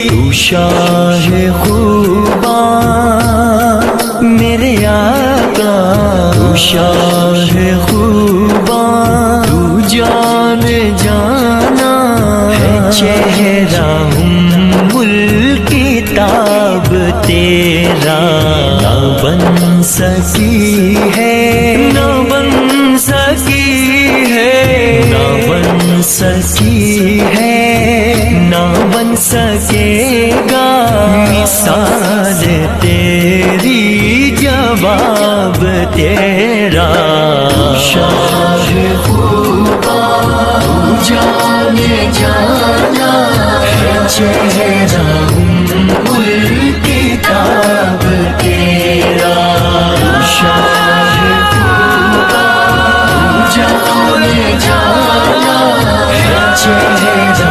تو شاہ خوباں میرے آقا، تو شاہ خوباں، تو جان جانا ہے چہرہ الکتاب تیرا، نہ بن سکی ہے، نہ بن سکی ہے، نہ بن سکی ہے، نہ بن سکے گا مثال تیری، جواب تیرا۔ شاہ خوباں جان جانا ہے چہرہ الکتاب تیرا، شاہ خوباں جان جانا ہے چہرہ